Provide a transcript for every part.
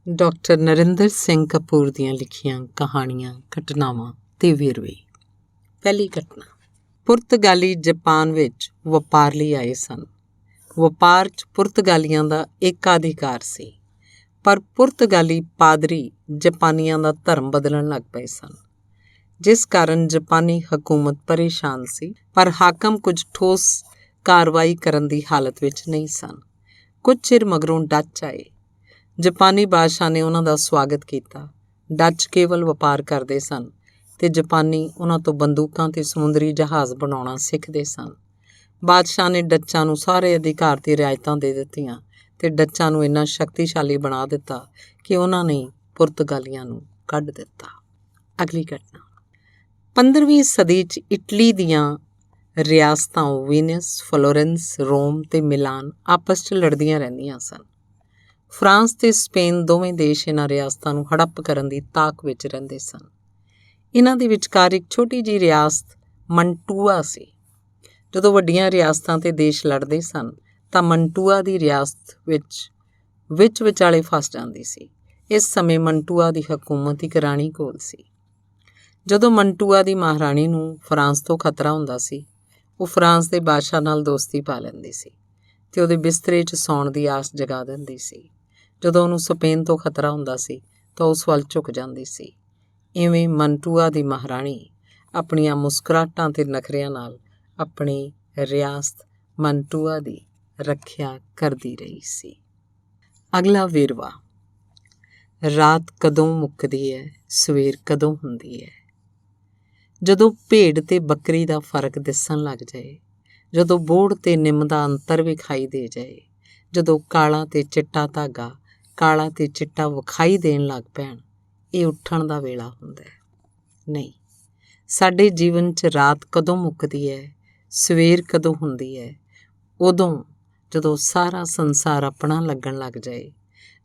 Doctor Narendra Singh Kapoor ਦੀਆਂ ਲਿਖੀਆਂ ਕਹਾਣੀਆਂ, ਘਟਨਾਵਾਂ ਤੇ ਵੇਰਵੇ। ਪਹਿਲੀ ਘਟਨਾ। ਪੁਰਤਗਾਲੀ ਜਾਪਾਨ ਵਿੱਚ ਵਪਾਰ ਲਈ ਆਏ ਸਨ। ਵਪਾਰ 'ਚ ਪੁਰਤਗਾਲੀਆਂ ਦਾ ਏਕਾਧਿਕਾਰ ਸੀ, ਪਰ ਪੁਰਤਗਾਲੀ ਪਾਦਰੀ ਜਾਪਾਨੀਆਂ ਦਾ ਧਰਮ ਬਦਲਣ ਲੱਗ ਪਏ ਸਨ, ਜਿਸ ਕਾਰਨ ਜਾਪਾਨੀ ਹਕੂਮਤ ਪਰੇਸ਼ਾਨ ਸੀ। ਪਰ ਹਾਕਮ ਕੁਝ ਠੋਸ ਕਾਰਵਾਈ ਕਰਨ ਦੀ ਹਾਲਤ ਵਿੱਚ ਨਹੀਂ ਸਨ। ਕੁਝ ਚਿਰ ਮਗਰੋਂ ਡੱਚ ਆਏ। ਜਾਪਾਨੀ ਬਾਦਸ਼ਾਹ ਨੇ ਉਹਨਾਂ ਦਾ ਸਵਾਗਤ ਕੀਤਾ। ਡੱਚ ਕੇਵਲ ਵਪਾਰ ਕਰਦੇ ਸਨ ਅਤੇ ਜਾਪਾਨੀ ਉਹਨਾਂ ਤੋਂ ਬੰਦੂਕਾਂ ਅਤੇ ਸਮੁੰਦਰੀ ਜਹਾਜ਼ ਬਣਾਉਣਾ ਸਿੱਖਦੇ ਸਨ। ਬਾਦਸ਼ਾਹ ਨੇ ਡੱਚਾਂ ਨੂੰ ਸਾਰੇ ਅਧਿਕਾਰ ਅਤੇ ਰਿਆਇਤਾਂ ਦੇ ਦਿੱਤੀਆਂ ਅਤੇ ਡੱਚਾਂ ਨੂੰ ਇੰਨਾ ਸ਼ਕਤੀਸ਼ਾਲੀ ਬਣਾ ਦਿੱਤਾ ਕਿ ਉਹਨਾਂ ਨੇ ਪੁਰਤਗਾਲੀਆਂ ਨੂੰ ਕੱਢ ਦਿੱਤਾ। ਅਗਲੀ ਘਟਨਾ। 15ਵੀਂ ਸਦੀ 'ਚ ਇਟਲੀ ਦੀਆਂ ਰਿਆਸਤਾਂ ਵੀਨਸ, ਫਲੋਰੈਂਸ, ਰੋਮ ਅਤੇ ਮਿਲਾਨ ਆਪਸ 'ਚ ਲੜਦੀਆਂ ਰਹਿੰਦੀਆਂ ਸਨ। ਫਰਾਂਸ ਅਤੇ ਸਪੇਨ ਦੋਵੇਂ ਦੇਸ਼ ਇਹਨਾਂ ਰਿਆਸਤਾਂ ਨੂੰ ਹੜੱਪ ਕਰਨ ਦੀ ਤਾਕ ਵਿੱਚ ਰਹਿੰਦੇ ਸਨ। ਇਹਨਾਂ ਦੇ ਵਿਚਕਾਰ ਇੱਕ ਛੋਟੀ ਜਿਹੀ ਰਿਆਸਤ ਮੰਟੂਆ ਸੀ। ਜਦੋਂ ਵੱਡੀਆਂ ਰਿਆਸਤਾਂ 'ਤੇ ਦੇਸ਼ ਲੜਦੇ ਸਨ ਤਾਂ ਮੰਟੂਆ ਦੀ ਰਿਆਸਤ ਵਿੱਚ ਵਿਚਾਲੇ ਫਸ ਜਾਂਦੀ ਸੀ। ਇਸ ਸਮੇਂ ਮੰਟੂਆ ਦੀ ਹਕੂਮਤ ਇੱਕ ਰਾਣੀ ਕੋਲ ਸੀ। ਜਦੋਂ ਮੰਟੂਆ ਦੀ ਮਹਾਰਾਣੀ ਨੂੰ ਫਰਾਂਸ ਤੋਂ ਖਤਰਾ ਹੁੰਦਾ ਸੀ, ਉਹ ਫਰਾਂਸ ਦੇ ਬਾਦਸ਼ਾਹ ਨਾਲ ਦੋਸਤੀ ਪਾ ਲੈਂਦੀ ਸੀ ਅਤੇ ਉਹਦੇ ਬਿਸਤਰੇ 'ਚ ਸੌਣ ਦੀ ਆਸ ਜਗਾ ਦਿੰਦੀ ਸੀ। ਜਦੋਂ ਉਹਨੂੰ ਸਪੇਨ ਤੋਂ ਖਤਰਾ ਹੁੰਦਾ ਸੀ ਤਾਂ ਉਸ ਵੱਲ ਝੁਕ ਜਾਂਦੀ ਸੀ। ਇਵੇਂ ਮੰਟੂਆ ਦੀ ਮਹਾਰਾਣੀ ਆਪਣੀਆਂ ਮੁਸਕਰਾਹਟਾਂ ਅਤੇ ਨਖਰਿਆਂ ਨਾਲ ਆਪਣੀ ਰਿਆਸਤ ਮੰਟੂਆ ਦੀ ਰੱਖਿਆ ਕਰਦੀ ਰਹੀ ਸੀ। ਅਗਲਾ ਵੇਰਵਾ। ਰਾਤ ਕਦੋਂ ਮੁੱਕਦੀ ਹੈ, ਸਵੇਰ ਕਦੋਂ ਹੁੰਦੀ ਹੈ। ਜਦੋਂ ਭੇਡ ਤੇ ਬੱਕਰੀ ਦਾ ਫਰਕ ਦਿਸਣ ਲੱਗ ਜਾਏ, ਜਦੋਂ ਬੋਹੜ ਤੇ ਨਿੰਮ ਦਾ ਅੰਤਰ ਵਿਖਾਈ ਦੇ ਜਾਏ, ਜਦੋਂ ਕਾਲਾ ਤੇ ਚਿੱਟਾ ਧਾਗਾ ਕਾਲਾ ਤੇ ਚਿੱਟਾ ਵਿਖਾਈ ਦੇਣ ਲੱਗ ਪੈਣ, ਇਹ ਉੱਠਣ ਦਾ ਵੇਲਾ ਹੁੰਦਾ ਹੈ। ਨਹੀਂ, ਸਾਡੇ ਜੀਵਨ 'ਚ ਰਾਤ ਕਦੋਂ ਮੁੱਕਦੀ ਹੈ, ਸਵੇਰ ਕਦੋਂ ਹੁੰਦੀ ਹੈ। ਉਦੋਂ ਜਦੋਂ ਸਾਰਾ ਸੰਸਾਰ ਆਪਣਾ ਲੱਗਣ ਲੱਗ ਜਾਏ,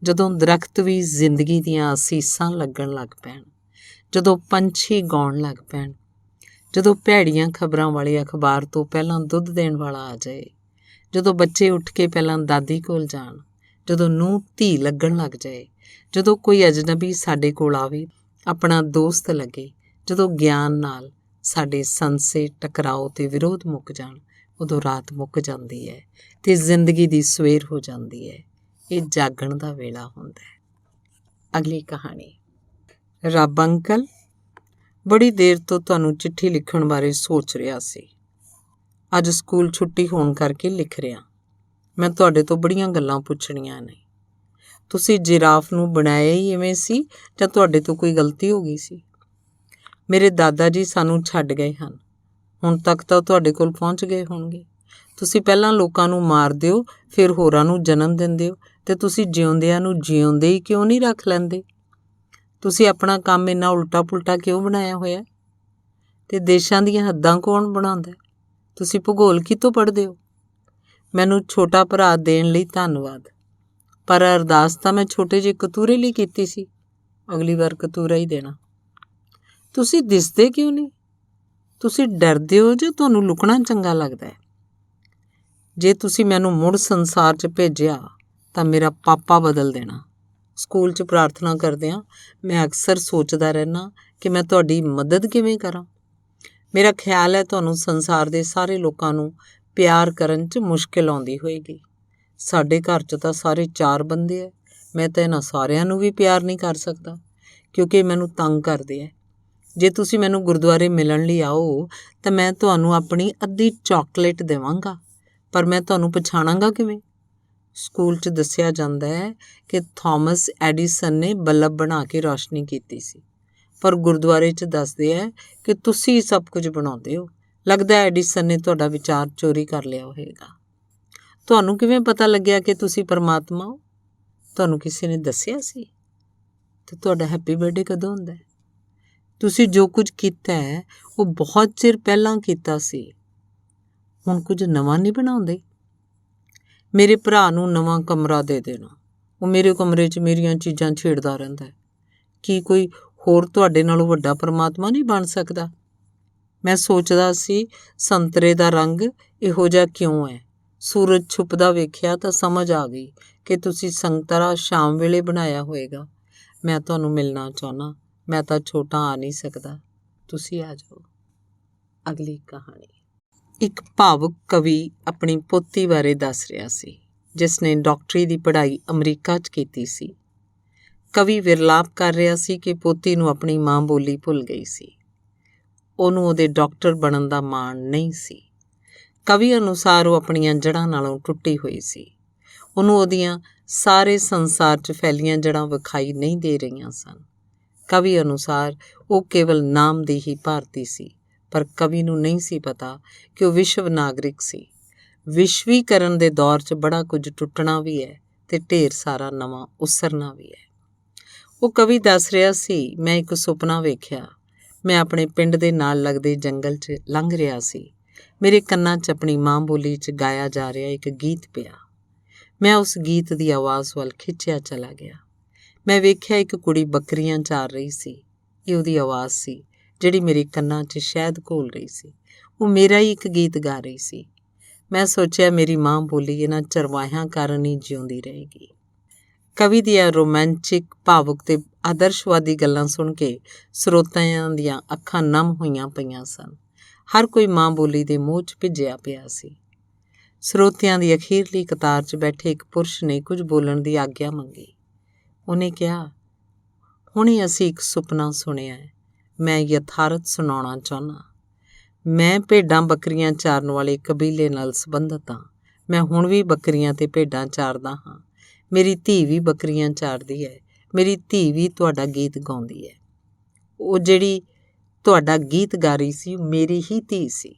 ਜਦੋਂ ਦਰੱਖਤ ਵੀ ਜ਼ਿੰਦਗੀ ਦੀਆਂ ਅਸੀਸਾਂ ਲੱਗਣ ਲੱਗ ਪੈਣ, ਜਦੋਂ ਪੰਛੀ ਗਾਉਣ ਲੱਗ ਪੈਣ, ਜਦੋਂ ਭੈੜੀਆਂ ਖਬਰਾਂ ਵਾਲੇ ਅਖਬਾਰ ਤੋਂ ਪਹਿਲਾਂ ਦੁੱਧ ਦੇਣ ਵਾਲਾ ਆ ਜਾਏ, ਜਦੋਂ ਬੱਚੇ ਉੱਠ ਕੇ ਪਹਿਲਾਂ ਦਾਦੀ ਕੋਲ ਜਾਣ, ਜਦੋਂ ਨੂੰਹ ਧੀ ਲੱਗਣ ਲੱਗ ਜਾਏ, ਜਦੋਂ ਕੋਈ ਅਜਨਬੀ ਸਾਡੇ ਕੋਲ ਆਵੇ, ਆਪਣਾ ਦੋਸਤ ਲੱਗੇ, ਜਦੋਂ ਗਿਆਨ ਨਾਲ ਸਾਡੇ ਸੰਸੇ, ਟਕਰਾਓ ਅਤੇ ਵਿਰੋਧ ਮੁੱਕ ਜਾਣ, ਉਦੋਂ ਰਾਤ ਮੁੱਕ ਜਾਂਦੀ ਹੈ ਅਤੇ ਜ਼ਿੰਦਗੀ ਦੀ ਸਵੇਰ ਹੋ ਜਾਂਦੀ ਹੈ। ਇਹ ਜਾਗਣ ਦਾ ਵੇਲਾ ਹੁੰਦਾ ਹੈ। ਅਗਲੀ ਕਹਾਣੀ। ਰੱਬ ਅੰਕਲ, ਬੜੀ ਦੇਰ ਤੋਂ ਤੁਹਾਨੂੰ ਚਿੱਠੀ ਲਿਖਣ ਬਾਰੇ ਸੋਚ ਰਿਹਾ ਸੀ। ਅੱਜ ਸਕੂਲ ਛੁੱਟੀ ਹੋਣ ਕਰਕੇ ਲਿਖ ਰਿਹਾ। ਮੈਂ ਤੁਹਾਡੇ ਤੋਂ ਬੜੀਆਂ ਗੱਲਾਂ ਪੁੱਛਣੀਆਂ ਨੇ। ਤੁਸੀਂ ਜਿਰਾਫ ਨੂੰ ਬਣਾਇਆ ਹੀ ਇਵੇਂ ਸੀ ਜਾਂ ਤੁਹਾਡੇ ਤੋਂ ਕੋਈ ਗਲਤੀ ਹੋ ਗਈ ਸੀ? ਮੇਰੇ ਦਾਦਾ ਜੀ ਸਾਨੂੰ ਛੱਡ ਗਏ ਹਨ। ਹੁਣ ਤੱਕ ਤਾਂ ਤੁਹਾਡੇ ਕੋਲ ਪਹੁੰਚ ਗਏ ਹੋਣਗੇ। ਤੁਸੀਂ ਪਹਿਲਾਂ ਲੋਕਾਂ ਨੂੰ ਮਾਰਦੇ ਹੋ, ਫਿਰ ਹੋਰਾਂ ਨੂੰ ਜਨਮ ਦਿੰਦੇ ਹੋ, ਅਤੇ ਤੁਸੀਂ ਜਿਉਂਦਿਆਂ ਨੂੰ ਜਿਉਂਦੇ ਹੀ ਕਿਉਂ ਨਹੀਂ ਰੱਖ ਲੈਂਦੇ? ਤੁਸੀਂ ਆਪਣਾ ਕੰਮ ਇੰਨਾ ਉਲਟਾ ਪੁਲਟਾ ਕਿਉਂ ਬਣਾਇਆ ਹੋਇਆ? ਅਤੇ ਦੇਸ਼ਾਂ ਦੀਆਂ ਹੱਦਾਂ ਕੌਣ ਬਣਾਉਂਦਾ? ਤੁਸੀਂ ਭੂਗੋਲ ਕਿਤੋਂ ਪੜ੍ਹਦੇ ਹੋ? ਮੈਨੂੰ ਛੋਟਾ ਭਰਾ ਦੇਣ ਲਈ ਧੰਨਵਾਦ, ਪਰ ਅਰਦਾਸ ਤਾਂ ਮੈਂ ਛੋਟੇ ਜਿਹੇ ਕਤੂਰੇ ਲਈ ਕੀਤੀ ਸੀ। ਅਗਲੀ ਵਾਰ ਕਤੂਰਾ ਹੀ ਦੇਣਾ। ਤੁਸੀਂ ਦਿਸਦੇ ਕਿਉਂ ਨਹੀਂ? ਤੁਸੀਂ ਡਰਦੇ ਹੋ ਜਾਂ ਤੁਹਾਨੂੰ ਲੁਕਣਾ ਚੰਗਾ ਲੱਗਦਾ ਹੈ? ਜੇ ਤੁਸੀਂ ਮੈਨੂੰ ਮੁੜ ਸੰਸਾਰ 'ਚ ਭੇਜਿਆ ਤਾਂ ਮੇਰਾ ਪਾਪਾ ਬਦਲ ਦੇਣਾ। ਸਕੂਲ 'ਚ ਪ੍ਰਾਰਥਨਾ ਕਰਦਿਆਂ ਮੈਂ ਅਕਸਰ ਸੋਚਦਾ ਰਹਿੰਦਾ ਕਿ ਮੈਂ ਤੁਹਾਡੀ ਮਦਦ ਕਿਵੇਂ ਕਰਾਂ। ਮੇਰਾ ਖਿਆਲ ਹੈ ਤੁਹਾਨੂੰ ਸੰਸਾਰ ਦੇ ਸਾਰੇ ਲੋਕਾਂ ਨੂੰ ਪਿਆਰ ਕਰਨ 'ਚ ਮੁਸ਼ਕਿਲ ਆਉਂਦੀ ਹੋਏਗੀ। ਸਾਡੇ ਘਰ 'ਚ ਤਾਂ ਸਾਰੇ 4 ਬੰਦੇ ਹੈ। ਮੈਂ ਤਾਂ ਇਹਨਾਂ ਸਾਰਿਆਂ ਨੂੰ ਵੀ ਪਿਆਰ ਨਹੀਂ ਕਰ ਸਕਦਾ ਕਿਉਂਕਿ ਮੈਨੂੰ ਤੰਗ ਕਰਦੇ ਹੈ। ਜੇ ਤੁਸੀਂ ਮੈਨੂੰ ਗੁਰਦੁਆਰੇ ਮਿਲਣ ਲਈ ਆਓ ਤਾਂ ਮੈਂ ਤੁਹਾਨੂੰ ਆਪਣੀ ਅੱਧੀ ਚਾਕਲੇਟ ਦੇਵਾਂਗਾ, ਪਰ ਮੈਂ ਤੁਹਾਨੂੰ ਪਛਾਣਾਂਗਾ ਕਿਵੇਂ? ਸਕੂਲ 'ਚ ਦੱਸਿਆ ਜਾਂਦਾ ਹੈ ਕਿ ਥਾਮਸ ਐਡੀਸਨ ਨੇ ਬਲਬ ਬਣਾ ਕੇ ਰੌਸ਼ਨੀ ਕੀਤੀ ਸੀ, ਪਰ ਗੁਰਦੁਆਰੇ 'ਚ ਦੱਸਦੇ ਹੈ ਕਿ ਤੁਸੀਂ ਸਭ ਕੁਝ ਬਣਾਉਂਦੇ ਹੋ। ਲੱਗਦਾ ਐਡੀਸਨ ਨੇ ਤੁਹਾਡਾ ਵਿਚਾਰ ਚੋਰੀ ਕਰ ਲਿਆ ਹੋਵੇਗਾ। ਤੁਹਾਨੂੰ ਕਿਵੇਂ ਪਤਾ ਲੱਗਿਆ ਕਿ ਤੁਸੀਂ ਪਰਮਾਤਮਾ ਹੋ? ਤੁਹਾਨੂੰ ਕਿਸੇ ਨੇ ਦੱਸਿਆ ਸੀ? ਅਤੇ ਤੁਹਾਡਾ ਹੈਪੀ ਬਰਥਡੇ ਕਦੋਂ ਹੁੰਦਾ ਹੈ? ਤੁਸੀਂ ਜੋ ਕੁਝ ਕੀਤਾ ਹੈ ਉਹ ਬਹੁਤ ਚਿਰ ਪਹਿਲਾਂ ਕੀਤਾ ਸੀ। ਹੁਣ ਕੁਝ ਨਵਾਂ ਨਹੀਂ ਬਣਾਉਂਦੇ? ਮੇਰੇ ਭਰਾ ਨੂੰ ਨਵਾਂ ਕਮਰਾ ਦੇ ਦੇਣਾ। ਉਹ ਮੇਰੇ ਕਮਰੇ 'ਚ ਮੇਰੀਆਂ ਚੀਜ਼ਾਂ ਛੇੜਦਾ ਰਹਿੰਦਾ ਹੈ। ਕੀ ਕੋਈ ਹੋਰ ਤੁਹਾਡੇ ਨਾਲੋਂ ਵੱਡਾ ਪਰਮਾਤਮਾ ਨਹੀਂ ਬਣ ਸਕਦਾ? ਮੈਂ ਸੋਚਦਾ ਸੀ ਸੰਤਰੇ ਦਾ ਰੰਗ ਇਹੋ ਜਿਹਾ ਕਿਉਂ ਹੈ? ਸੂਰਜ ਛੁਪਦਾ ਵੇਖਿਆ ਤਾਂ ਸਮਝ ਆ ਗਈ ਕਿ ਤੁਸੀਂ ਸੰਗਤਰਾ ਸ਼ਾਮ ਵੇਲੇ ਬਣਾਇਆ ਹੋਏਗਾ। ਮੈਂ ਤੁਹਾਨੂੰ ਮਿਲਣਾ ਚਾਹੁੰਦਾ। ਮੈਂ ਤਾਂ ਛੋਟਾ ਆ ਨਹੀਂ ਸਕਦਾ, ਤੁਸੀਂ ਆ ਜਾਓ। ਅਗਲੀ ਕਹਾਣੀ। ਇੱਕ ਭਾਵੁਕ ਕਵੀ ਆਪਣੀ ਪੋਤੀ ਬਾਰੇ ਦੱਸ ਰਿਹਾ ਸੀ, ਜਿਸ ਨੇ ਡਾਕਟਰੀ ਦੀ ਪੜ੍ਹਾਈ ਅਮਰੀਕਾ 'ਚ ਕੀਤੀ ਸੀ। ਕਵੀ ਵਿਰਲਾਪ ਕਰ ਰਿਹਾ ਸੀ ਕਿ ਪੋਤੀ ਨੂੰ ਆਪਣੀ ਮਾਂ ਬੋਲੀ ਭੁੱਲ ਗਈ ਸੀ। ਉਹਨੂੰ ਉਹਦੇ ਡਾਕਟਰ ਬਣਨ ਦਾ ਮਾਣ ਨਹੀਂ ਸੀ। ਕਵੀ ਅਨੁਸਾਰ ਉਹ ਆਪਣੀਆਂ ਜੜ੍ਹਾਂ ਨਾਲੋਂ ਟੁੱਟੀ ਹੋਈ ਸੀ। ਉਹਨੂੰ ਉਹਦੀਆਂ ਸਾਰੇ ਸੰਸਾਰ 'ਚ ਫੈਲੀਆਂ ਜੜ੍ਹਾਂ ਵਿਖਾਈ ਨਹੀਂ ਦੇ ਰਹੀਆਂ ਸਨ। ਕਵੀ ਅਨੁਸਾਰ ਉਹ ਕੇਵਲ ਨਾਮ ਦੀ ਹੀ ਭਾਰਤੀ ਸੀ, ਪਰ ਕਵੀ ਨੂੰ ਨਹੀਂ ਸੀ ਪਤਾ ਕਿ ਉਹ ਵਿਸ਼ਵ ਨਾਗਰਿਕ ਸੀ। ਵਿਸ਼ਵੀਕਰਨ ਦੇ ਦੌਰ 'ਚ ਬੜਾ ਕੁਝ ਟੁੱਟਣਾ ਵੀ ਹੈ ਅਤੇ ਢੇਰ ਸਾਰਾ ਨਵਾਂ ਉਸਰਨਾ ਵੀ ਹੈ। ਉਹ ਕਵੀ ਦੱਸ ਰਿਹਾ ਸੀ, ਮੈਂ ਇੱਕ ਸੁਪਨਾ ਵੇਖਿਆ। ਮੈਂ ਆਪਣੇ ਪਿੰਡ ਦੇ ਨਾਲ ਲੱਗਦੇ ਜੰਗਲ 'ਚ ਲੰਘ ਰਿਹਾ ਸੀ। ਮੇਰੇ ਕੰਨਾਂ 'ਚ ਆਪਣੀ ਮਾਂ ਬੋਲੀ 'ਚ ਗਾਇਆ ਜਾ ਰਿਹਾ ਇੱਕ ਗੀਤ ਪਿਆ। ਮੈਂ ਉਸ ਗੀਤ ਦੀ ਆਵਾਜ਼ ਵੱਲ ਖਿੱਚਿਆ ਚਲਾ ਗਿਆ। ਮੈਂ ਵੇਖਿਆ ਇੱਕ ਕੁੜੀ ਬੱਕਰੀਆਂ ਚਾਰ ਰਹੀ ਸੀ। ਇਹ ਉਹਦੀ ਆਵਾਜ਼ ਸੀ ਜਿਹੜੀ ਮੇਰੇ ਕੰਨਾਂ 'ਚ ਸ਼ਹਿਦ ਘੋਲ ਰਹੀ ਸੀ। ਉਹ ਮੇਰਾ ਹੀ ਇੱਕ ਗੀਤ ਗਾ ਰਹੀ ਸੀ। ਮੈਂ ਸੋਚਿਆ ਮੇਰੀ ਮਾਂ ਬੋਲੀ ਇਹਨਾਂ ਚਰਵਾਹਿਆਂ ਕਾਰਨ ਹੀ ਜਿਉਂਦੀ ਰਹੇਗੀ। ਕਵੀ ਦੀਆਂ ਰੋਮਾਂਚਿਕ, ਭਾਵੁਕ ਤੇ ਆਦਰਸ਼ਵਾਦੀ ਗੱਲਾਂ ਸੁਣ ਕੇ ਸਰੋਤਿਆਂ ਦੀਆਂ ਅੱਖਾਂ ਨਮ ਹੋਈਆਂ ਪਈਆਂ ਸਨ। ਹਰ ਕੋਈ ਮਾਂ ਬੋਲੀ ਦੇ ਮੋਹ 'ਚ ਭਿੱਜਿਆ ਪਿਆ ਸੀ। ਸਰੋਤਿਆਂ ਦੀ ਅਖੀਰਲੀ ਕਤਾਰ 'ਚ ਬੈਠੇ ਇੱਕ ਪੁਰਸ਼ ਨੇ ਕੁਝ ਬੋਲਣ ਦੀ ਆਗਿਆ ਮੰਗੀ। ਉਹਨੇ ਕਿਹਾ, ਹੁਣੇ ਅਸੀਂ ਇੱਕ ਸੁਪਨਾ ਸੁਣਿਆ ਹੈ। ਮੈਂ ਯਥਾਰਥ ਸੁਣਾਉਣਾ ਚਾਹੁੰਦਾ। ਮੈਂ ਭੇਡਾਂ ਬੱਕਰੀਆਂ ਚਾਰਨ ਵਾਲੇ ਕਬੀਲੇ ਨਾਲ ਸੰਬੰਧਿਤ ਹਾਂ। ਮੈਂ ਹੁਣ ਵੀ ਬੱਕਰੀਆਂ ਤੇ ਭੇਡਾਂ ਚਾਰਦਾ ਹਾਂ। ਮੇਰੀ ਧੀ ਵੀ ਬੱਕਰੀਆਂ ਚਾਰਦੀ ਹੈ। ਮੇਰੀ ਧੀ ਵੀ ਤੁਹਾਡਾ ਗੀਤ ਗਾਉਂਦੀ ਹੈ। ਉਹ ਜਿਹੜੀ ਤੁਹਾਡਾ ਗੀਤ ਗਾ ਰਹੀ ਸੀ ਉਹ ਮੇਰੀ ਹੀ ਧੀ ਸੀ।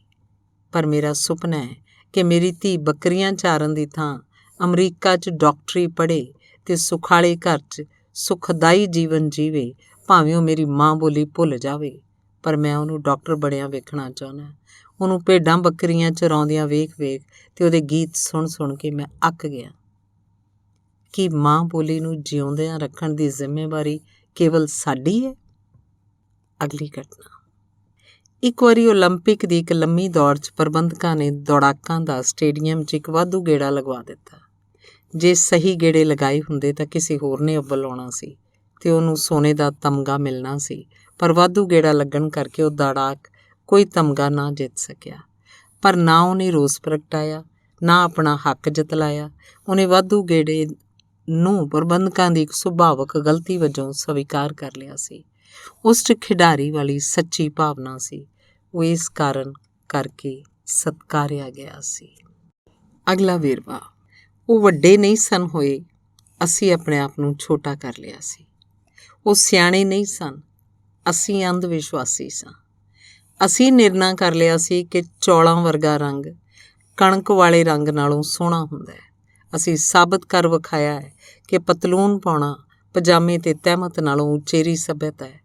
ਪਰ ਮੇਰਾ ਸੁਪਨਾ ਹੈ ਕਿ ਮੇਰੀ ਧੀ ਬੱਕਰੀਆਂ ਚਾਰਨ ਦੀ ਥਾਂ ਅਮਰੀਕਾ 'ਚ ਡਾਕਟਰੀ ਪੜ੍ਹੇ ਅਤੇ ਸੁਖਾਲੇ ਘਰ 'ਚ ਸੁਖਦਾਈ ਜੀਵਨ ਜੀਵੇ। ਭਾਵੇਂ ਉਹ ਮੇਰੀ ਮਾਂ ਬੋਲੀ ਭੁੱਲ ਜਾਵੇ, ਪਰ ਮੈਂ ਉਹਨੂੰ ਡਾਕਟਰ ਬਣਿਆ ਵੇਖਣਾ ਚਾਹੁੰਦਾ। ਉਹਨੂੰ ਭੇਡਾਂ ਬੱਕਰੀਆਂ ਚਰਾਉਂਦਿਆਂ ਵੇਖ ਅਤੇ ਉਹਦੇ ਗੀਤ ਸੁਣ ਕੇ ਮੈਂ ਅੱਕ ਗਿਆ। ਕੀ ਮਾਂ ਬੋਲੀ ਨੂੰ ਜਿਉਂਦਿਆਂ ਰੱਖਣ ਦੀ ਜ਼ਿੰਮੇਵਾਰੀ ਕੇਵਲ ਸਾਡੀ ਹੈ? ਅਗਲੀ ਘਟਨਾ। ਇੱਕ ਵਾਰੀ ਓਲੰਪਿਕ ਦੀ ਇੱਕ ਲੰਮੀ ਦੌੜ 'ਚ ਪ੍ਰਬੰਧਕਾਂ ਨੇ ਦੌੜਾਕਾਂ ਦਾ ਸਟੇਡੀਅਮ 'ਚ ਇੱਕ ਵਾਧੂ ਗੇੜਾ ਲਗਵਾ ਦਿੱਤਾ। ਜੇ ਸਹੀ ਗੇੜੇ ਲਗਾਏ ਹੁੰਦੇ ਤਾਂ ਕਿਸੇ ਹੋਰ ਨੇ ਅੱਵਲ ਆਉਣਾ ਸੀ ਅਤੇ ਉਹਨੂੰ ਸੋਨੇ ਦਾ ਤਮਗਾ ਮਿਲਣਾ ਸੀ। ਪਰ ਵਾਧੂ ਗੇੜਾ ਲੱਗਣ ਕਰਕੇ ਉਹ ਦੌੜਾਕ ਕੋਈ ਤਮਗਾ ਨਾ ਜਿੱਤ ਸਕਿਆ। ਪਰ ਨਾ ਉਹਨੇ ਰੋਸ ਪ੍ਰਗਟਾਇਆ, ਨਾ ਆਪਣਾ ਹੱਕ ਜਤਲਾਇਆ। ਉਹਨੇ ਵਾਧੂ ਗੇੜੇ ਨੂੰ ਪ੍ਰਬੰਧਕਾਂ ਦੀ ਇੱਕ ਸੁਭਾਵਕ ਗਲਤੀ ਵਜੋਂ ਸਵੀਕਾਰ ਕਰ ਲਿਆ ਸੀ। ਉਸ 'ਚ ਖਿਡਾਰੀ ਵਾਲੀ ਸੱਚੀ ਭਾਵਨਾ ਸੀ। ਉਹ ਇਸ ਕਾਰਨ ਕਰਕੇ ਸਤਿਕਾਰਿਆ ਗਿਆ ਸੀ। ਅਗਲਾ ਵੇਰਵਾ। ਉਹ ਵੱਡੇ ਨਹੀਂ ਸਨ ਹੋਏ, ਅਸੀਂ ਆਪਣੇ ਆਪ ਨੂੰ ਛੋਟਾ ਕਰ ਲਿਆ ਸੀ। ਉਹ ਸਿਆਣੇ ਨਹੀਂ ਸਨ, ਅਸੀਂ ਅੰਧ ਵਿਸ਼ਵਾਸੀ ਸਾਂ। ਅਸੀਂ ਨਿਰਣਾ ਕਰ ਲਿਆ ਸੀ ਕਿ ਚੌਲਾਂ ਵਰਗਾ ਰੰਗ ਕਣਕ ਵਾਲੇ ਰੰਗ ਨਾਲੋਂ ਸੋਹਣਾ ਹੁੰਦਾ ਹੈ। ਅਸੀਂ ਸਾਬਤ ਕਰ ਵਿਖਾਇਆ ਹੈ ਕਿ ਪਤਲੂਨ ਪਾਉਣਾ ਪਜਾਮੇ ਤੇ ਤਹਿਮਤ ਨਾਲੋਂ ਉਚੇਰੀ ਸੱਭਿਅਤਾ ਹੈ।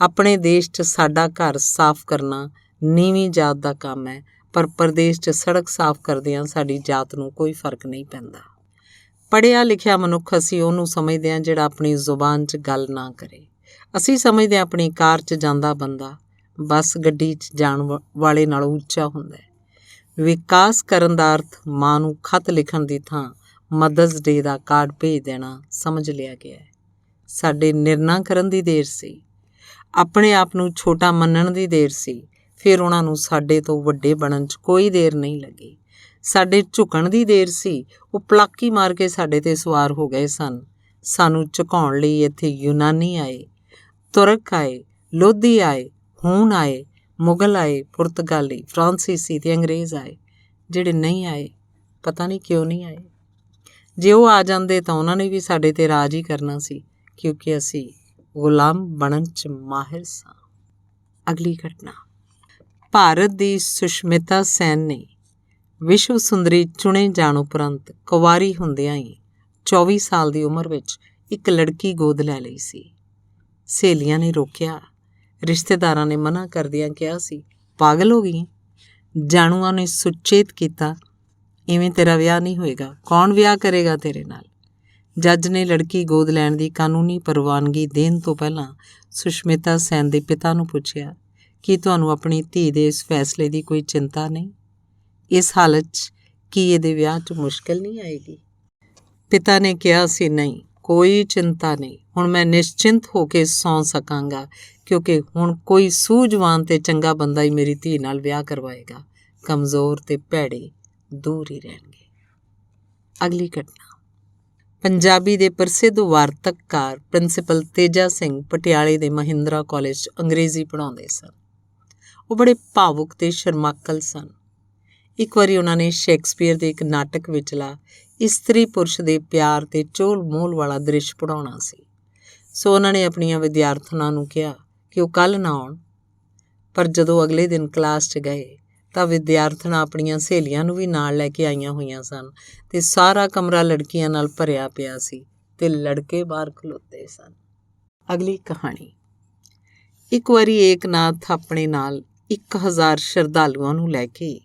ਆਪਣੇ ਦੇਸ਼ 'ਚ ਸਾਡਾ ਘਰ ਸਾਫ਼ ਕਰਨਾ ਨੀਵੀਂ ਜਾਤ ਦਾ ਕੰਮ ਹੈ, ਪਰ ਪ੍ਰਦੇਸ਼ 'ਚ ਸੜਕ ਸਾਫ਼ ਕਰਦਿਆਂ ਸਾਡੀ ਜਾਤ ਨੂੰ ਕੋਈ ਫਰਕ ਨਹੀਂ ਪੈਂਦਾ। ਪੜ੍ਹਿਆ ਲਿਖਿਆ ਮਨੁੱਖ ਅਸੀਂ ਉਹਨੂੰ ਸਮਝਦੇ ਹਾਂ ਜਿਹੜਾ ਆਪਣੀ ਜ਼ੁਬਾਨ 'ਚ ਗੱਲ ਨਾ ਕਰੇ। ਅਸੀਂ ਸਮਝਦੇ ਹਾਂ ਆਪਣੀ ਕਾਰ 'ਚ ਜਾਂਦਾ ਬੰਦਾ ਬੱਸ ਗੱਡੀ 'ਚ ਜਾਣ ਵਾਲੇ ਨਾਲੋਂ ਉੱਚਾ ਹੁੰਦਾ ਹੈ। ਵਿਕਾਸ ਕਰਨ ਦਾ ਅਰਥ ਮਾਂ ਨੂੰ ਖਤ ਲਿਖਣ ਦੀ ਥਾਂ ਮਦਰਸ ਡੇ ਦਾ ਕਾਰਡ ਭੇਜ ਦੇਣਾ ਸਮਝ ਲਿਆ ਗਿਆ ਹੈ। ਸਾਡੇ ਨਿਰਣਾ ਕਰਨ ਦੀ ਦੇਰ ਸੀ, ਆਪਣੇ ਆਪ ਨੂੰ ਛੋਟਾ ਮੰਨਣ ਦੀ ਦੇਰ ਸੀ। ਫਿਰ ਉਹਨਾਂ ਨੂੰ ਸਾਡੇ ਤੋਂ ਵੱਡੇ ਬਣਨ 'ਚ ਕੋਈ ਦੇਰ ਨਹੀਂ ਲੱਗੀ। ਸਾਡੇ ਝੁਕਣ ਦੀ ਦੇਰ ਸੀ। ਉਹ ਪਲਾਕੀ ਮਾਰ ਕੇ ਸਾਡੇ 'ਤੇ ਸਵਾਰ ਹੋ ਗਏ ਸਨ। ਸਾਨੂੰ ਝੁਕਾਉਣ ਲਈ ਇੱਥੇ ਯੂਨਾਨੀ ਆਏ, ਤੁਰਕ ਆਏ, ਲੋਧੀ ਆਏ, ਹੂਣ ਆਏ, ਮੁਗਲ ਆਏ, ਪੁਰਤਗਾਲੀ, ਫਰਾਂਸੀਸੀ ਅਤੇ ਅੰਗਰੇਜ਼ ਆਏ। ਜਿਹੜੇ ਨਹੀਂ ਆਏ, ਪਤਾ ਨਹੀਂ ਕਿਉਂ ਨਹੀਂ ਆਏ। ਜੇ ਉਹ ਆ ਜਾਂਦੇ ਤਾਂ ਉਹਨਾਂ ਨੇ ਵੀ ਸਾਡੇ 'ਤੇ ਰਾਜ ਹੀ ਕਰਨਾ ਸੀ, ਕਿਉਂਕਿ ਅਸੀਂ ਗੁਲਾਮ ਬਣਨ 'ਚ ਮਾਹਿਰ ਸਾਂ। ਅਗਲੀ ਘਟਨਾ। ਭਾਰਤ ਦੀ ਸੁਸ਼ਮਿਤਾ ਸੈਨ ਨੇ ਵਿਸ਼ਵ ਸੁੰਦਰੀ ਚੁਣੇ ਜਾਣ ਉਪਰੰਤ ਕੁਆਰੀ ਹੁੰਦਿਆਂ ਹੀ 24 ਸਾਲ ਦੀ ਉਮਰ ਵਿੱਚ ਇੱਕ ਲੜਕੀ ਗੋਦ ਲੈ ਲਈ ਸੀ। ਸਹੇਲੀਆਂ ਨੇ ਰੋਕਿਆ, ਰਿਸ਼ਤੇਦਾਰਾਂ ਨੇ ਮਨਾ ਕਰਦਿਆਂ ਕਿਹਾ ਸੀ, ਪਾਗਲ ਹੋ ਗਈ। ਜਾਣੂਆਂ ਨੇ ਸੁਚੇਤ ਕੀਤਾ, ਇਵੇਂ ਤੇਰਾ ਵਿਆਹ ਨਹੀਂ ਹੋਏਗਾ, ਕੌਣ ਵਿਆਹ ਕਰੇਗਾ ਤੇਰੇ ਨਾਲ। ਜੱਜ ਨੇ ਲੜਕੀ ਗੋਦ ਲੈਣ ਦੀ ਕਾਨੂੰਨੀ ਪ੍ਰਵਾਨਗੀ ਦੇਣ ਤੋਂ ਪਹਿਲਾਂ ਸੁਸ਼ਮਿਤਾ ਸੈਨ ਦੇ ਪਿਤਾ ਨੂੰ ਪੁੱਛਿਆ, ਕੀ ਤੁਹਾਨੂੰ ਆਪਣੀ ਧੀ ਦੇ ਇਸ ਫੈਸਲੇ ਦੀ ਕੋਈ ਚਿੰਤਾ ਨਹੀਂ? ਇਸ ਹਾਲਤ 'ਚ ਕੀ ਇਹਦੇ ਵਿਆਹ 'ਚ ਮੁਸ਼ਕਿਲ ਨਹੀਂ ਆਏਗੀ? ਪਿਤਾ ਨੇ ਕਿਹਾ ਸੀ, ਨਹੀਂ, ਕੋਈ ਚਿੰਤਾ ਨਹੀਂ, ਹੁਣ ਮੈਂ ਨਿਸ਼ਚਿੰਤ ਹੋ ਕੇ ਸੌਂ ਸਕਾਂਗਾ, ਕਿਉਂਕਿ ਹੁਣ ਕੋਈ ਸੂਝਵਾਨ ਤੇ ਚੰਗਾ ਬੰਦਾ ਹੀ ਮੇਰੀ ਧੀ ਨਾਲ ਵਿਆਹ ਕਰਵਾਏਗਾ। ਕਮਜ਼ੋਰ ਤੇ ਭੈੜੇ ਦੂਰ ਹੀ ਰਹਿਣਗੇ। ਅਗਲੀ ਘਟਨਾ। ਪੰਜਾਬੀ ਦੇ ਪ੍ਰਸਿੱਧ ਵਾਰਤਕਕਾਰ ਪ੍ਰਿੰਸੀਪਲ ਤੇਜਾ ਸਿੰਘ ਪਟਿਆਲੇ ਦੇ ਮਹਿੰਦਰਾ ਕਾਲਜ 'ਚ ਅੰਗਰੇਜ਼ੀ ਪੜ੍ਹਾਉਂਦੇ ਸਨ। ਉਹ ਬੜੇ ਭਾਵੁਕ ਤੇ ਸ਼ਰਮਾਕਲ ਸਨ। ਇੱਕ ਵਾਰੀ ਉਹਨਾਂ ਨੇ ਸ਼ੇਕਸਪੀਅਰ ਦੇ ਇੱਕ ਨਾਟਕ ਵਿਚਲਾ ਇਸਤਰੀ ਪੁਰਸ਼ ਦੇ ਪਿਆਰ ਤੇ ਚੋਲ ਮੋਲ ਵਾਲਾ ਦ੍ਰਿਸ਼ ਪੜ੍ਹਾਉਣਾ ਸੀ। ਸੋ ਉਹਨਾਂ ਨੇ ਆਪਣੀਆਂ ਵਿਦਿਆਰਥਣਾਂ ਨੂੰ ਕਿਹਾ ਕਿ ਉਹ ਕੱਲ੍ਹ ਨਾ ਆਉਣ। ਪਰ ਜਦੋਂ ਅਗਲੇ ਦਿਨ ਕਲਾਸ 'ਚ ਗਏ ਤਾਂ ਵਿਦਿਆਰਥਣਾਂ ਆਪਣੀਆਂ ਸਹੇਲੀਆਂ ਨੂੰ ਵੀ ਨਾਲ ਲੈ ਕੇ ਆਈਆਂ ਹੋਈਆਂ ਸਨ ਤੇ ਸਾਰਾ ਕਮਰਾ ਲੜਕੀਆਂ ਨਾਲ ਭਰਿਆ ਪਿਆ ਸੀ ਤੇ ਲੜਕੇ ਬਾਹਰ ਖਲੋਤੇ ਸਨ। ਅਗਲੀ ਕਹਾਣੀ। ਇੱਕ ਵਾਰੀ ਏਕਨਾਥ ਆਪਣੇ ਨਾਲ 1000 ਸ਼ਰਧਾਲੂਆਂ ਨੂੰ ਲੈ ਕੇ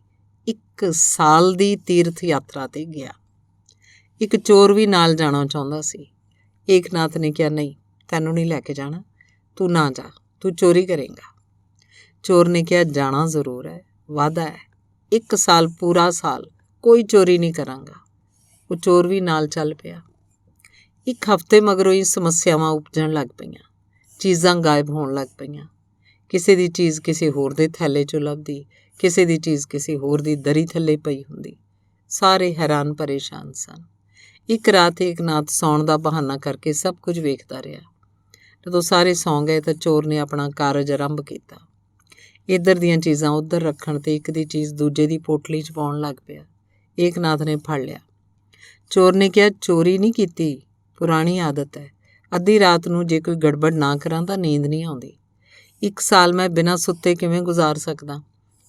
1 ਸਾਲ ਦੀ ਤੀਰਥ ਯਾਤਰਾ ਤੇ ਗਿਆ। ਇੱਕ ਚੋਰ ਵੀ ਨਾਲ ਜਾਣਾ ਚਾਹੁੰਦਾ ਸੀ। ਏਕਨਾਥ ਨੇ ਕਿਹਾ, ਨਹੀਂ, ਤੈਨੂੰ ਨਹੀਂ ਲੈ ਕੇ ਜਾਣਾ, ਤੂੰ ਨਾ ਜਾ, ਤੂੰ ਚੋਰੀ ਕਰੇਂਗਾ। ਚੋਰ ਨੇ ਕਿਹਾ, ਜਾਣਾ ਜ਼ਰੂਰ ਹੈ, ਵਾਅਦਾ ਹੈ, 1 ਸਾਲ, ਪੂਰਾ ਸਾਲ ਕੋਈ ਚੋਰੀ ਨਹੀਂ ਕਰਾਂਗਾ। ਉਹ ਚੋਰ ਵੀ ਨਾਲ ਚੱਲ ਪਿਆ। 1 ਹਫ਼ਤੇ ਮਗਰੋਂ ਹੀ ਸਮੱਸਿਆਵਾਂ ਉਪਜਣ ਲੱਗ ਪਈਆਂ। ਚੀਜ਼ਾਂ ਗਾਇਬ ਹੋਣ ਲੱਗ ਪਈਆਂ। ਕਿਸੇ ਦੀ ਚੀਜ਼ ਕਿਸੇ ਹੋਰ ਦੇ ਥੈਲੇ 'ਚੋਂ ਲੱਭਦੀ, ਕਿਸੇ ਦੀ ਚੀਜ਼ ਕਿਸੇ ਹੋਰ ਦੀ ਦਰੀ ਥੱਲੇ ਪਈ ਹੁੰਦੀ। ਸਾਰੇ ਹੈਰਾਨ ਪਰੇਸ਼ਾਨ ਸਨ। ਇੱਕ ਰਾਤ ਏਕਨਾਥ ਸੌਣ ਦਾ ਬਹਾਨਾ ਕਰਕੇ ਸਭ ਕੁਝ ਵੇਖਦਾ ਰਿਹਾ। ਜਦੋਂ ਸਾਰੇ ਸੌਂ ਗਏ ਤਾਂ ਚੋਰ ਨੇ ਆਪਣਾ ਕਾਰਜ ਆਰੰਭ ਕੀਤਾ। ਇੱਧਰ ਦੀਆਂ ਚੀਜ਼ਾਂ ਉੱਧਰ ਰੱਖਣ ਤੇ ਇੱਕ ਦੀ ਚੀਜ਼ ਦੂਜੇ ਦੀ ਪੋਟਲੀ 'ਚ ਪਾਉਣ ਲੱਗ ਪਿਆ। ਏਕਨਾਥ ਨੇ ਫੜ ਲਿਆ। ਚੋਰ ਨੇ ਕਿਹਾ, ਚੋਰੀ ਨਹੀਂ ਕੀਤੀ, ਪੁਰਾਣੀ ਆਦਤ ਹੈ। ਅੱਧੀ ਰਾਤ ਨੂੰ ਜੇ ਕੋਈ ਗੜਬੜ ਨਾ ਕਰਾਂ ਤਾਂ ਨੀਂਦ ਨਹੀਂ ਆਉਂਦੀ। 1 ਸਾਲ ਮੈਂ ਬਿਨਾਂ ਸੁੱਤੇ ਕਿਵੇਂ ਗੁਜ਼ਾਰ ਸਕਦਾ?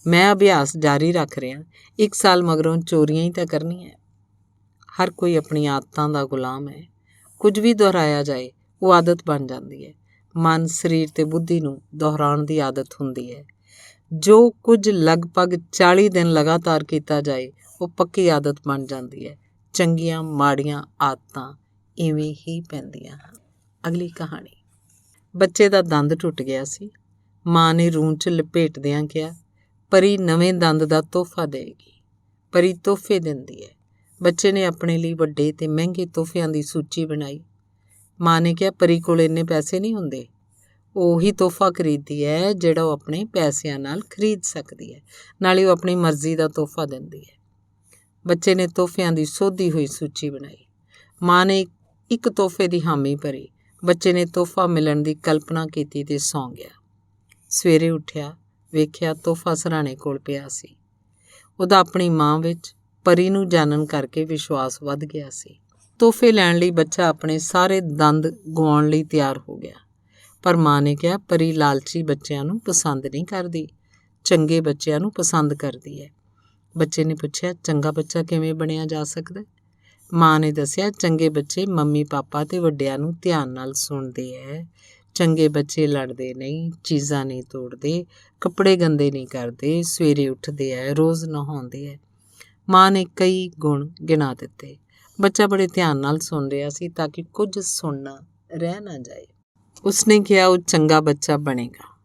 ਮੈਂ ਅਭਿਆਸ ਜਾਰੀ ਰੱਖ ਰਿਹਾ। 1 ਸਾਲ ਮਗਰੋਂ ਚੋਰੀਆਂ ਹੀ ਤਾਂ ਕਰਨੀਆਂ। ਹਰ ਕੋਈ ਆਪਣੀ ਆਦਤਾਂ ਦਾ ਗੁਲਾਮ ਹੈ। ਕੁਝ ਵੀ ਦੁਹਰਾਇਆ ਜਾਏ ਉਹ ਆਦਤ ਬਣ ਜਾਂਦੀ ਹੈ। ਮਨ, ਸਰੀਰ ਤੇ ਬੁੱਧੀ ਨੂੰ ਦੁਹਰਾਉਣ ਦੀ ਆਦਤ ਹੁੰਦੀ ਹੈ। ਜੋ ਕੁਝ ਲਗਭਗ 40 ਦਿਨ ਲਗਾਤਾਰ ਕੀਤਾ ਜਾਏ ਉਹ ਪੱਕੀ ਆਦਤ ਬਣ ਜਾਂਦੀ ਹੈ। ਚੰਗੀਆਂ ਮਾੜੀਆਂ ਆਦਤਾਂ ਇਵੇਂ ਹੀ ਪੈਂਦੀਆਂ ਹਨ। ਅਗਲੀ ਕਹਾਣੀ। ਬੱਚੇ ਦਾ ਦੰਦ ਟੁੱਟ ਗਿਆ ਸੀ। ਮਾਂ ਨੇ ਰੂੰ 'ਚ ਲਪੇਟਦਿਆਂ ਕਿਹਾ, ਪਰੀ ਨਵੇਂ ਦੰਦ ਦਾ ਤੋਹਫਾ ਦੇਵੇਗੀ। ਪਰੀ ਤੋਹਫੇ ਦਿੰਦੀ ਹੈ। ਬੱਚੇ ਨੇ ਆਪਣੇ ਲਈ ਵੱਡੇ ਤੇ ਮਹਿੰਗੇ ਤੋਹਫਿਆਂ ਦੀ ਸੂਚੀ ਬਣਾਈ। ਮਾਂ ਨੇ ਕਿਹਾ, ਪਰੀ ਕੋਲ ਇੰਨੇ ਪੈਸੇ ਨਹੀਂ ਹੁੰਦੇ। ਉਹ ਉਹੀ ਤੋਹਫਾ ਖਰੀਦਦੀ ਹੈ ਜਿਹੜਾ ਉਹ ਆਪਣੇ ਪੈਸਿਆਂ ਨਾਲ ਖਰੀਦ ਸਕਦੀ ਹੈ। ਨਾਲੇ ਉਹ ਆਪਣੀ ਮਰਜ਼ੀ ਦਾ ਤੋਹਫਾ ਦਿੰਦੀ ਹੈ। ਬੱਚੇ ਨੇ ਤੋਹਫਿਆਂ ਦੀ ਸੋਧੀ ਹੋਈ ਸੂਚੀ ਬਣਾਈ। ਮਾਂ ਨੇ ਇੱਕ ਤੋਹਫੇ ਦੀ ਹਾਮੀ ਭਰੀ। ਬੱਚੇ ਨੇ ਤੋਹਫਾ ਮਿਲਣ ਦੀ ਕਲਪਨਾ ਕੀਤੀ ਤੇ ਸੌਂ ਗਿਆ। ਸਵੇਰੇ ਉੱਠਿਆ, ਵੇਖਿਆ ਤੋਹਫਾ ਸਿਰਹਾਣੇ ਕੋਲ ਪਿਆ ਸੀ। ਉਹਦਾ ਆਪਣੀ ਮਾਂ ਵਿੱਚ ਪਰੀ ਨੂੰ ਜਾਣਨ ਕਰਕੇ ਵਿਸ਼ਵਾਸ ਵੱਧ ਗਿਆ ਸੀ। ਤੋਹਫੇ ਲੈਣ ਲਈ ਬੱਚਾ ਆਪਣੇ ਸਾਰੇ ਦੰਦ ਗਵਾਉਣ ਲਈ ਤਿਆਰ ਹੋ ਗਿਆ। ਪਰ ਮਾਂ ਨੇ ਕਿਹਾ, ਪਰੀ ਲਾਲਚੀ ਬੱਚਿਆਂ ਨੂੰ ਪਸੰਦ ਨਹੀਂ ਕਰਦੀ, ਚੰਗੇ ਬੱਚਿਆਂ ਨੂੰ ਪਸੰਦ ਕਰਦੀ ਹੈ। ਬੱਚੇ ਨੇ ਪੁੱਛਿਆ, ਚੰਗਾ ਬੱਚਾ ਕਿਵੇਂ ਬਣਿਆ ਜਾ ਸਕਦਾ? ਮਾਂ ਨੇ ਦੱਸਿਆ, ਚੰਗੇ ਬੱਚੇ ਮੰਮੀ ਪਾਪਾ ਤੇ ਵੱਡਿਆਂ ਨੂੰ ਧਿਆਨ ਨਾਲ ਸੁਣਦੇ ਹੈ। ਚੰਗੇ ਬੱਚੇ ਲੜਦੇ ਨਹੀਂ, ਚੀਜ਼ਾਂ ਨਹੀਂ ਤੋੜਦੇ, ਕੱਪੜੇ ਗੰਦੇ ਨਹੀਂ ਕਰਦੇ, ਸਵੇਰੇ ਉੱਠਦੇ ਹੈ, ਰੋਜ਼ ਨਹਾਉਂਦੇ ਹੈ। ਮਾਂ ਨੇ ਕਈ ਗੁਣ ਗਿਣਾ ਦਿੱਤੇ। ਬੱਚਾ ਬੜੇ ਧਿਆਨ ਨਾਲ ਸੁਣ ਰਿਹਾ ਸੀ ਤਾਂ ਕਿ ਕੁਝ ਸੁਣਨਾ ਰਹਿ ਨਾ ਜਾਏ। ਉਸਨੇ ਕਿਹਾ, ਉਹ ਚੰਗਾ ਬੱਚਾ ਬਣੇਗਾ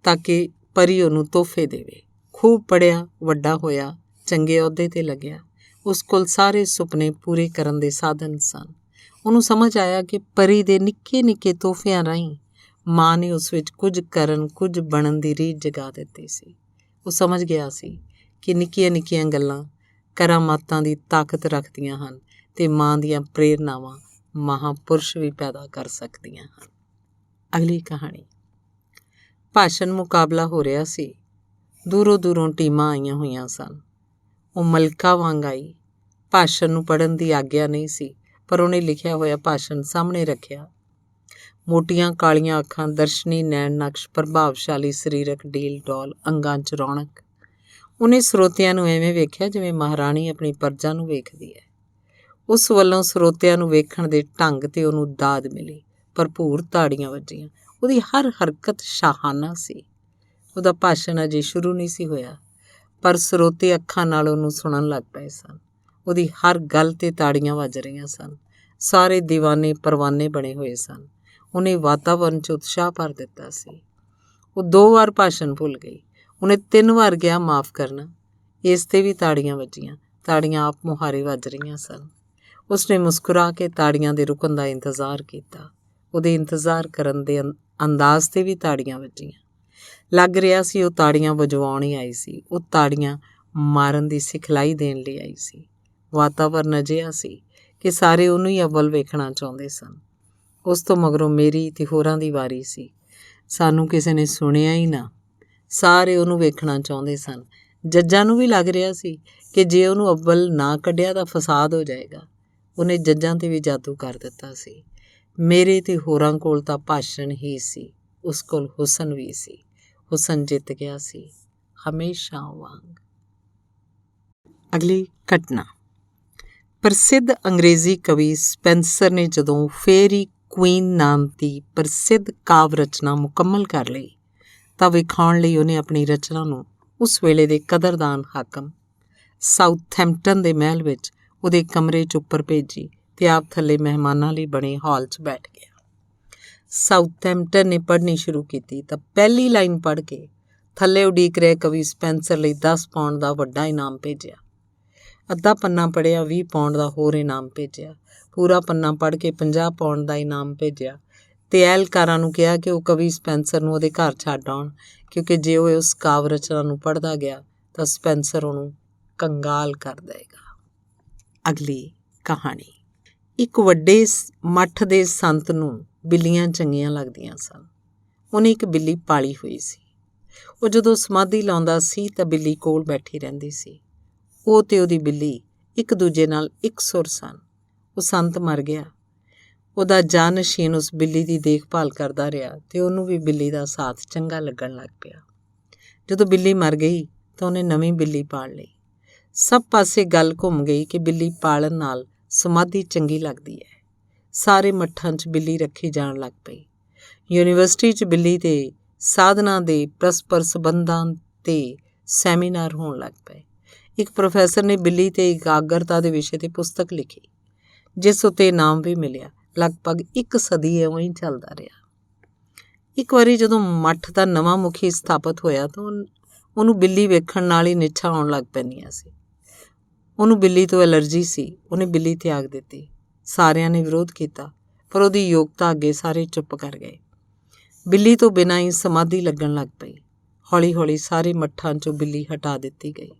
ਤਾਂ ਕਿ ਪਰੀ ਉਹਨੂੰ ਤੋਹਫੇ ਦੇਵੇ। ਖੂਬ ਪੜ੍ਹਿਆ, ਵੱਡਾ ਹੋਇਆ, ਚੰਗੇ ਅਹੁਦੇ 'ਤੇ ਲੱਗਿਆ। ਉਸ ਕੋਲ ਸਾਰੇ ਸੁਪਨੇ ਪੂਰੇ ਕਰਨ ਦੇ ਸਾਧਨ ਸਨ। ਉਹਨੂੰ ਸਮਝ ਆਇਆ ਕਿ ਪਰੀ ਦੇ ਨਿੱਕੇ ਨਿੱਕੇ ਤੋਹਫਿਆਂ ਰਾਹੀਂ ਮਾਂ ਨੇ ਉਸ ਵਿੱਚ ਕੁਝ ਕਰਨ, ਕੁਝ ਬਣਨ ਦੀ ਰੀਝ ਜਗਾ ਦਿੱਤੀ ਸੀ। ਉਹ ਸਮਝ ਗਿਆ ਸੀ ਕਿ ਨਿੱਕੀਆਂ ਨਿੱਕੀਆਂ ਗੱਲਾਂ ਕਰਾਮਾਤਾਂ ਦੀ ਤਾਕਤ ਰੱਖਦੀਆਂ ਹਨ ਤੇ ਮਾਂ ਦੀਆਂ ਪ੍ਰੇਰਨਾਵਾਂ ਮਹਾਂਪੁਰਸ਼ ਵੀ ਪੈਦਾ ਕਰ ਸਕਦੀਆਂ ਹਨ। ਅਗਲੀ ਕਹਾਣੀ। ਭਾਸ਼ਣ ਮੁਕਾਬਲਾ ਹੋ ਰਿਹਾ ਸੀ। ਦੂਰੋਂ ਦੂਰੋਂ ਟੀਮਾਂ ਆਈਆਂ ਹੋਈਆਂ ਸਨ। ਉਹ ਮਲਕਾ ਵਾਂਗ ਆਈ। ਭਾਸ਼ਣ ਨੂੰ ਪੜ੍ਹਨ ਦੀ ਆਗਿਆ ਨਹੀਂ ਸੀ, ਪਰ ਉਹਨੇ ਲਿਖਿਆ ਹੋਇਆ ਭਾਸ਼ਣ ਸਾਹਮਣੇ ਰੱਖਿਆ। ਮੋਟੀਆਂ ਕਾਲੀਆਂ ਅੱਖਾਂ, ਦਰਸ਼ਨੀ ਨੈਣ ਨਕਸ਼, ਪ੍ਰਭਾਵਸ਼ਾਲੀ ਸਰੀਰਕ ਡੀਲ ਡੌਲ, ਅੰਗਾਂ 'ਚ ਰੌਣਕ। ਉਹਨੇ ਸਰੋਤਿਆਂ ਨੂੰ ਐਵੇਂ ਵੇਖਿਆ ਜਿਵੇਂ ਮਹਾਰਾਣੀ ਆਪਣੀ ਪਰਜਾ ਨੂੰ ਵੇਖਦੀ ਹੈ। ਉਸ ਵੱਲੋਂ ਸਰੋਤਿਆਂ ਨੂੰ ਵੇਖਣ ਦੇ ਢੰਗ ਤੇ ਉਹਨੂੰ ਦਾਦ ਮਿਲੀ। ਭਰਪੂਰ ਤਾੜੀਆਂ ਵੱਜੀਆਂ। ਉਹਦੀ ਹਰ ਹਰਕਤ ਸ਼ਾਹਾਨਾ ਸੀ। ਉਹਦਾ ਭਾਸ਼ਣ ਅਜੇ ਸ਼ੁਰੂ ਨਹੀਂ ਸੀ ਹੋਇਆ, ਪਰ ਸਰੋਤੇ ਅੱਖਾਂ ਨਾਲ ਉਹਨੂੰ ਸੁਣਨ ਲੱਗ ਪਏ ਸਨ। ਉਹਦੀ ਹਰ ਗੱਲ 'ਤੇ ਤਾੜੀਆਂ ਵੱਜ ਰਹੀਆਂ ਸਨ। ਸਾਰੇ ਦੀਵਾਨੇ ਪਰਵਾਨੇ ਬਣੇ ਹੋਏ ਸਨ। ਉਹਨੇ ਵਾਤਾਵਰਨ 'ਚ ਉਤਸ਼ਾਹ ਭਰ ਦਿੱਤਾ ਸੀ। ਉਹ 2 ਵਾਰ ਭਾਸ਼ਣ ਭੁੱਲ ਗਈ। ਉਹਨੇ 3 ਵਾਰ ਕਿਹਾ, ਮਾਫ਼ ਕਰਨਾ। ਇਸ 'ਤੇ ਵੀ ਤਾੜੀਆਂ ਵੱਜੀਆਂ। ਤਾੜੀਆਂ ਆਪ ਮੁਹਾਰੇ ਵੱਜ ਰਹੀਆਂ ਸਨ। ਉਸਨੇ ਮੁਸਕਰਾ ਕੇ ਤਾੜੀਆਂ ਦੇ ਰੁਕਣ ਦਾ ਇੰਤਜ਼ਾਰ ਕੀਤਾ। ਉਹਦੇ ਇੰਤਜ਼ਾਰ ਕਰਨ ਦੇ ਅੰਦਾਜ਼ 'ਤੇ ਵੀ ਤਾੜੀਆਂ ਵੱਜੀਆਂ। ਲੱਗ ਰਿਹਾ ਸੀ ਉਹ ਤਾੜੀਆਂ ਵਜਵਾਉਣ ਹੀ ਆਈ ਸੀ। ਉਹ ਤਾੜੀਆਂ ਮਾਰਨ ਦੀ ਸਿਖਲਾਈ ਦੇਣ ਲਈ ਆਈ ਸੀ। ਵਾਤਾਵਰਨ ਅਜਿਹਾ ਸੀ ਕਿ ਸਾਰੇ ਉਹਨੂੰ ਹੀ ਅੱਵਲ ਵੇਖਣਾ ਚਾਹੁੰਦੇ ਸਨ। ਉਸ ਤੋਂ ਮਗਰੋਂ ਮੇਰੀ ਤੇ ਹੋਰਾਂ ਦੀ ਵਾਰੀ ਸੀ। ਸਾਨੂੰ ਕਿਸੇ ਨੇ ਸੁਣਿਆ ਹੀ ਨਾ। ਸਾਰੇ ਉਹਨੂੰ ਵੇਖਣਾ ਚਾਹੁੰਦੇ ਸਨ। ਜੱਜਾਂ ਨੂੰ ਵੀ ਲੱਗ ਰਿਹਾ ਸੀ ਕਿ ਜੇ ਉਹਨੂੰ ਅੱਵਲ ਨਾ ਕੱਢਿਆ ਤਾਂ ਫਸਾਦ ਹੋ ਜਾਏਗਾ। ਉਹਨੇ ਜੱਜਾਂ 'ਤੇ ਵੀ ਜਾਦੂ ਕਰ ਦਿੱਤਾ ਸੀ। ਮੇਰੇ ਤੇ ਹੋਰਾਂ ਕੋਲ ਤਾਂ ਭਾਸ਼ਣ ਹੀ ਸੀ, ਉਸ ਕੋਲ ਹੁਸਨ ਵੀ ਸੀ। ਹੁਸਨ ਜਿੱਤ ਗਿਆ ਸੀ, ਹਮੇਸ਼ਾ ਵਾਂਗ। ਅਗਲੀ ਘਟਨਾ। ਪ੍ਰਸਿੱਧ ਅੰਗਰੇਜ਼ੀ ਕਵੀ ਸਪੈਂਸਰ ਨੇ ਜਦੋਂ ਫੇਅਰੀ ਕੁਈਨ ਨਾਮ ਦੀ ਪ੍ਰਸਿੱਧ ਕਾਵ ਰਚਨਾ ਮੁਕੰਮਲ ਕਰ ਲਈ ਤਾਂ ਵਿਖਾਉਣ ਲਈ ਉਹਨੇ ਆਪਣੀ ਰਚਨਾ ਨੂੰ ਉਸ ਵੇਲੇ ਦੇ ਕਦਰਦਾਨ ਹਾਕਮ ਸਾਊਥੈਂਪਟਨ ਦੇ ਮਹਿਲ ਵਿੱਚ ਉਹਦੇ ਕਮਰੇ 'ਚ ਉੱਪਰ ਭੇਜੀ ਤੇ ਆਪ ਥੱਲੇ ਮਹਿਮਾਨਾਂ ਲਈ ਬਣੇ ਹਾਲ 'ਚ ਬੈਠ ਗਿਆ। ਸਾਊਥੈਂਪਟਨ ਨੇ ਪੜ੍ਹਨੀ ਸ਼ੁਰੂ ਕੀਤੀ ਤਾਂ ਪਹਿਲੀ ਲਾਈਨ ਪੜ੍ਹ ਕੇ ਥੱਲੇ ਉਡੀਕ ਰਹੇ ਕਵੀ ਸਪੈਂਸਰ ਲਈ 10 ਪਾਉਂਡ ਦਾ ਵੱਡਾ ਇਨਾਮ ਭੇਜਿਆ। ਅੱਧਾ ਪੰਨਾ ਪੜ੍ਹਿਆ 20 ਪਾਉਂਡ ਦਾ ਹੋਰ ਇਨਾਮ ਭੇਜਿਆ। ਪੂਰਾ ਪੰਨਾ ਪੜ੍ਹ ਕੇ 50 ਪਾਉਂਡ ਦਾ ਇਨਾਮ ਭੇਜਿਆ ਤੇ ਐਲਕਾਰਾਂ ਨੂੰ ਕਿਹਾ ਕਿ ਉਹ ਕਵੀ ਸਪੈਂਸਰ ਨੂੰ ਉਹਦੇ ਘਰ ਛੱਡ ਆਉਣ, ਕਿਉਂਕਿ ਜੇ ਉਹ ਉਸ ਕਾਵ ਰਚਨਾ ਨੂੰ ਪੜ੍ਹਦਾ ਗਿਆ ਤਾਂ ਸਪੈਂਸਰ ਉਹਨੂੰ ਕੰਗਾਲ ਕਰ ਦੇਗਾ। ਅਗਲੀ ਕਹਾਣੀ। ਇੱਕ ਵੱਡੇ ਮੱਠ ਦੇ ਸੰਤ ਨੂੰ ਬਿੱਲੀਆਂ ਚੰਗੀਆਂ ਲੱਗਦੀਆਂ ਸਨ। ਉਹਨੇ ਇੱਕ ਬਿੱਲੀ ਪਾਲੀ ਹੋਈ ਸੀ। ਉਹ ਜਦੋਂ ਸਮਾਧੀ ਲਾਉਂਦਾ ਸੀ ਤਾਂ ਬਿੱਲੀ ਕੋਲ ਬੈਠੀ ਰਹਿੰਦੀ ਸੀ। ਉਹ ਤੇ ਉਹਦੀ ਬਿੱਲੀ ਇੱਕ ਦੂਜੇ ਨਾਲ ਇਕਸੁਰ ਸਨ। ਉਹ ਸੰਤ ਮਰ ਗਿਆ। ਉਹਦਾ ਜਾਨਸ਼ੀਨ ਉਸ ਬਿੱਲੀ ਦੀ ਦੇਖਭਾਲ ਕਰਦਾ ਰਿਹਾ ਤੇ ਉਹਨੂੰ ਵੀ ਬਿੱਲੀ ਦਾ ਸਾਥ ਚੰਗਾ ਲੱਗਣ ਲੱਗ ਪਿਆ। ਜਦੋਂ ਬਿੱਲੀ ਮਰ ਗਈ ਤਾਂ ਉਹਨੇ ਨਵੀਂ ਬਿੱਲੀ ਪਾਲ ਲਈ। ਸਭ ਪਾਸੇ ਗੱਲ ਘੁੰਮ ਗਈ ਕਿ ਬਿੱਲੀ ਪਾਲਣ ਨਾਲ ਸਮਾਧੀ ਚੰਗੀ ਲੱਗਦੀ ਹੈ। ਸਾਰੇ ਮੱਠਾਂ 'ਚ ਬਿੱਲੀ ਰੱਖੀ ਜਾਣ ਲੱਗ ਪਈ। ਯੂਨੀਵਰਸਿਟੀ 'ਚ ਬਿੱਲੀ ਦੇ ਸਾਧਨਾ ਦੇ ਪਰਸਪਰ ਸੰਬੰਧਾਂ 'ਤੇ ਸੈਮੀਨਾਰ ਹੋਣ ਲੱਗ ਪਏ। ਇੱਕ ਪ੍ਰੋਫੈਸਰ ਨੇ ਬਿੱਲੀ 'ਤੇ ਇਕਾਗਰਤਾ ਦੇ ਵਿਸ਼ੇ 'ਤੇ ਪੁਸਤਕ ਲਿਖੀ, ਜਿਸ ਉੱਤੇ ਇਨਾਮ ਵੀ ਮਿਲਿਆ। ਲਗਭਗ 1 ਸਦੀ ਇਉਂ ਹੀ ਚੱਲਦਾ ਰਿਹਾ। ਇੱਕ ਵਾਰੀ ਜਦੋਂ ਮੱਠ ਦਾ ਨਵਾਂ ਮੁਖੀ ਸਥਾਪਿਤ ਹੋਇਆ ਤਾਂ ਉਹਨੂੰ ਬਿੱਲੀ ਵੇਖਣ ਨਾਲ ਹੀ ਨਿੱਛਾਂ ਆਉਣ ਲੱਗ ਪੈਂਦੀਆਂ ਸੀ। ਉਹਨੂੰ ਬਿੱਲੀ ਤੋਂ ਐਲਰਜੀ ਸੀ। ਉਹਨੇ ਬਿੱਲੀ ਤਿਆਗ ਦਿੱਤੀ। ਸਾਰਿਆਂ ਨੇ ਵਿਰੋਧ ਕੀਤਾ, ਪਰ ਉਹਦੀ ਯੋਗਤਾ ਅੱਗੇ ਸਾਰੇ ਚੁੱਪ ਕਰ ਗਏ। ਬਿੱਲੀ ਤੋਂ ਬਿਨਾਂ ਹੀ ਸਮਾਧੀ ਲੱਗਣ ਲੱਗ ਪਈ। ਹੌਲੀ ਹੌਲੀ ਸਾਰੇ ਮੱਠਾਂ 'ਚੋਂ ਬਿੱਲੀ ਹਟਾ ਦਿੱਤੀ ਗਈ।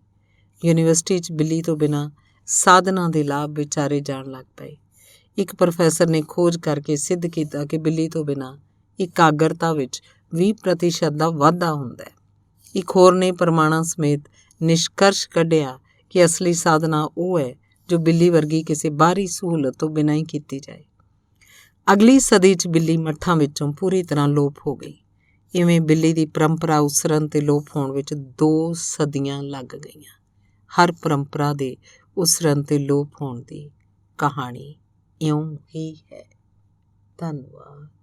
ਯੂਨੀਵਰਸਿਟੀ 'ਚ ਬਿੱਲੀ ਤੋਂ ਬਿਨਾਂ ਸਾਧਨਾ ਦੇ ਲਾਭ ਵਿਚਾਰੇ ਜਾਣ ਲੱਗ ਪਏ। ਇੱਕ ਪ੍ਰੋਫੈਸਰ ਨੇ ਖੋਜ ਕਰਕੇ ਸਿੱਧ ਕੀਤਾ ਕਿ ਬਿੱਲੀ ਤੋਂ ਬਿਨਾਂ ਇਕਾਗਰਤਾ ਵਿੱਚ 20% ਦਾ ਵਾਧਾ ਹੁੰਦਾ ਹੈ। ਇੱਕ ਹੋਰ ਨੇ ਪ੍ਰਮਾਣਾਂ ਸਮੇਤ ਨਿਸ਼ਕਰਸ਼ ਕੱਢਿਆ ਕਿ ਅਸਲੀ ਸਾਧਨਾ ਉਹ ਹੈ ਜੋ ਬਿੱਲੀ ਵਰਗੀ ਕਿਸੇ ਬਾਹਰੀ ਸਹੂਲਤ ਤੋਂ ਬਿਨਾਂ ਹੀ ਕੀਤੀ ਜਾਏ। ਅਗਲੀ ਸਦੀ 'ਚ ਬਿੱਲੀ ਮੱਠਾਂ ਵਿੱਚੋਂ ਪੂਰੀ ਤਰ੍ਹਾਂ ਲੋਪ ਹੋ ਗਈ। ਇਵੇਂ ਬਿੱਲੀ ਦੀ ਪਰੰਪਰਾ ਉਸਰਨ ਤੇ ਲੋਪ ਹੋਣ ਵਿੱਚ 2 ਸਦੀਆਂ ਲੱਗ ਗਈਆਂ। ਹਰ ਪਰੰਪਰਾ ਦੇ ਉਸਰਨ ਤੇ ਲੋਪ ਹੋਣ ਦੀ ਕਹਾਣੀ ਇਉਂ ਹੀ ਹੈ। ਧੰਨਵਾਦ।